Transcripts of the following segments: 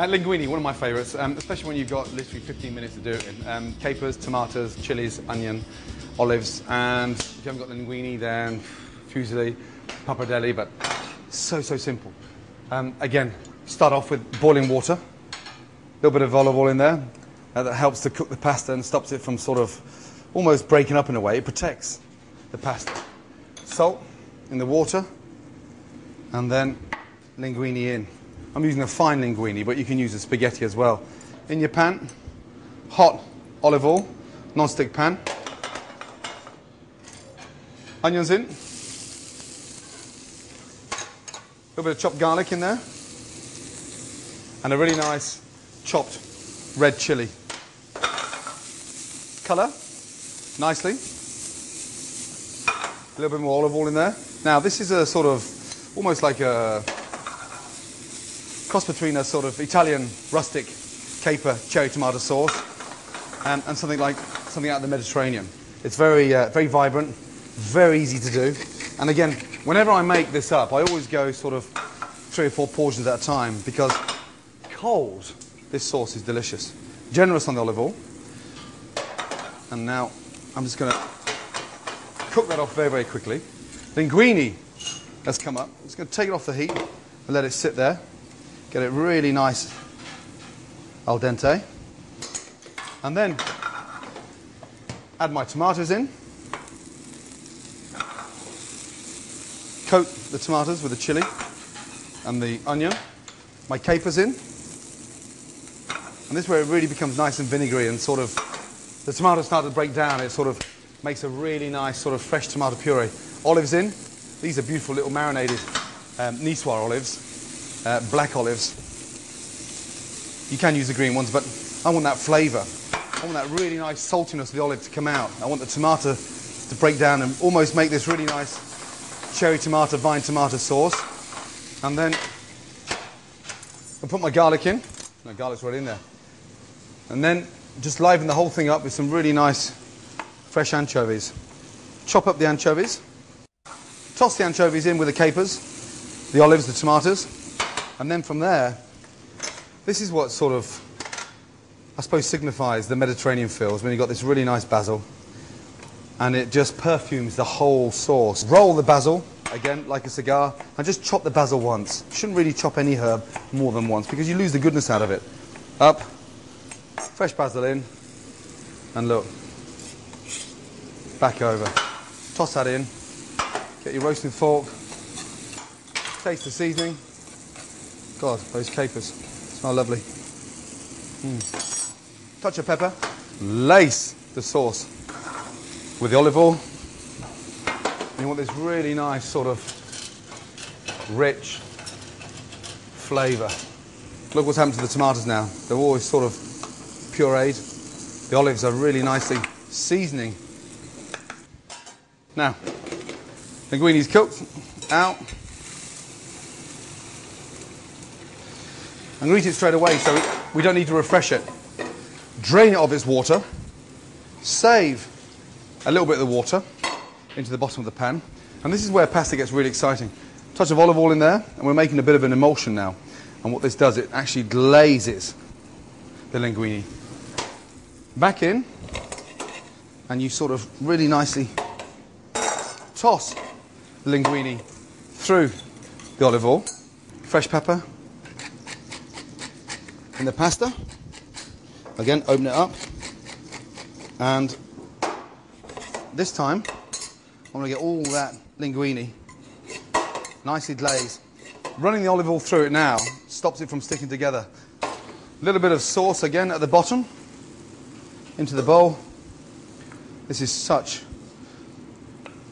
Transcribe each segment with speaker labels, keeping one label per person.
Speaker 1: Linguini, one of my favourites, especially when you've got literally 15 minutes to do it in. Capers, tomatoes, chilies, onion, olives, and if you haven't got the linguini, then fusilli, pappardelle, but so simple. Again, start off with boiling water, a little bit of olive oil in there. That helps to cook the pasta and stops it from sort of almost breaking up in a way. It protects the pasta. Salt in the water, and then linguini in. I'm using a fine linguini, but you can use a spaghetti as well. In your pan, hot olive oil, non-stick pan. Onions in. A little bit of chopped garlic in there. And a really nice chopped red chili. Colour, nicely. A little bit more olive oil in there. Now this is a sort of, almost like a cross between a sort of Italian rustic caper cherry tomato sauce and something out of the Mediterranean. It's very vibrant, very easy to do. And again, whenever I make this up, I always go sort of 3 or 4 portions at a time because cold, this sauce is delicious. Generous on the olive oil. And now I'm just going to cook that off very quickly. Linguini has come up. I'm just going to take it off the heat and let it sit there. Get it really nice al dente. And then add my tomatoes in. Coat the tomatoes with the chili and the onion. My capers in. And this is where it really becomes nice and vinegary and sort of, the tomatoes start to break down. It sort of makes a really nice sort of fresh tomato puree. Olives in. These are beautiful little marinated Niçoise olives. Black olives. You can use the green ones, but I want that flavour. I want that really nice saltiness of the olive to come out. I want the tomato to break down and almost make this really nice cherry tomato, vine tomato sauce. And then I'll put my garlic in. No, garlic's right in there. And then just liven the whole thing up with some really nice fresh anchovies. Chop up the anchovies. Toss the anchovies in with the capers, the olives, the tomatoes. And then from there, this is what sort of, I suppose, signifies the Mediterranean feels when you've got this really nice basil and it just perfumes the whole sauce. Roll the basil, again, like a cigar, and just chop the basil once. You shouldn't really chop any herb more than once because you lose the goodness out of it. Up, fresh basil in, and look, back over. Toss that in, get your roasting fork, taste the seasoning. God, those capers smell lovely. Touch of pepper. Lace the sauce with the olive oil. And you want this really nice sort of rich flavour. Look what's happened to the tomatoes now. They're always sort of pureed. The olives are really nicely seasoning. Now, linguini's cooked. Out. I'm going to eat it straight away, so we don't need to refresh it. Drain it of its water. Save a little bit of the water into the bottom of the pan. And this is where pasta gets really exciting. Touch of olive oil in there, and we're making a bit of an emulsion now. And what this does, it actually glazes the linguini. Back in, and you sort of really nicely toss the linguini through the olive oil. Fresh pepper. In the pasta, again, open it up, and this time I'm going to get all that linguini nicely glazed. Running the olive oil through it now stops it from sticking together. A little bit of sauce again at the bottom into the bowl. This is such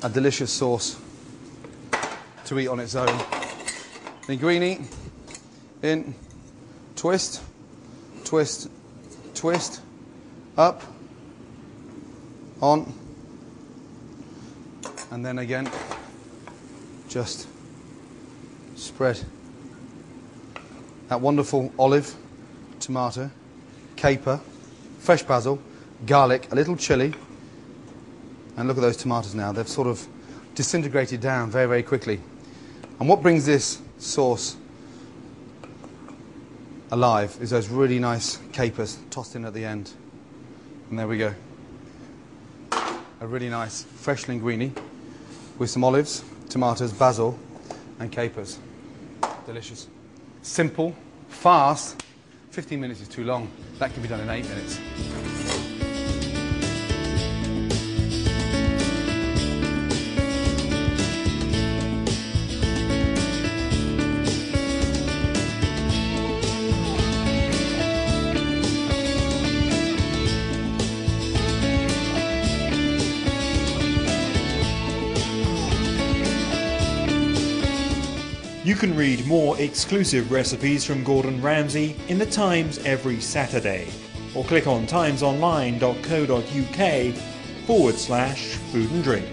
Speaker 1: a delicious sauce to eat on its own. Linguini in, twist. Twist, twist, up, on, and then again, just spread that wonderful olive, tomato, caper, fresh basil, garlic, a little chili, and look at those tomatoes now. They've sort of disintegrated down very quickly. And what brings this sauce alive is those really nice capers tossed in at the end. And there we go. A really nice fresh linguine with some olives, tomatoes, basil and capers. Delicious. Simple, fast. 15 minutes is too long. That can be done in 8 minutes.
Speaker 2: You can read more exclusive recipes from Gordon Ramsay in the Times every Saturday, or click on timesonline.co.uk/food and drink.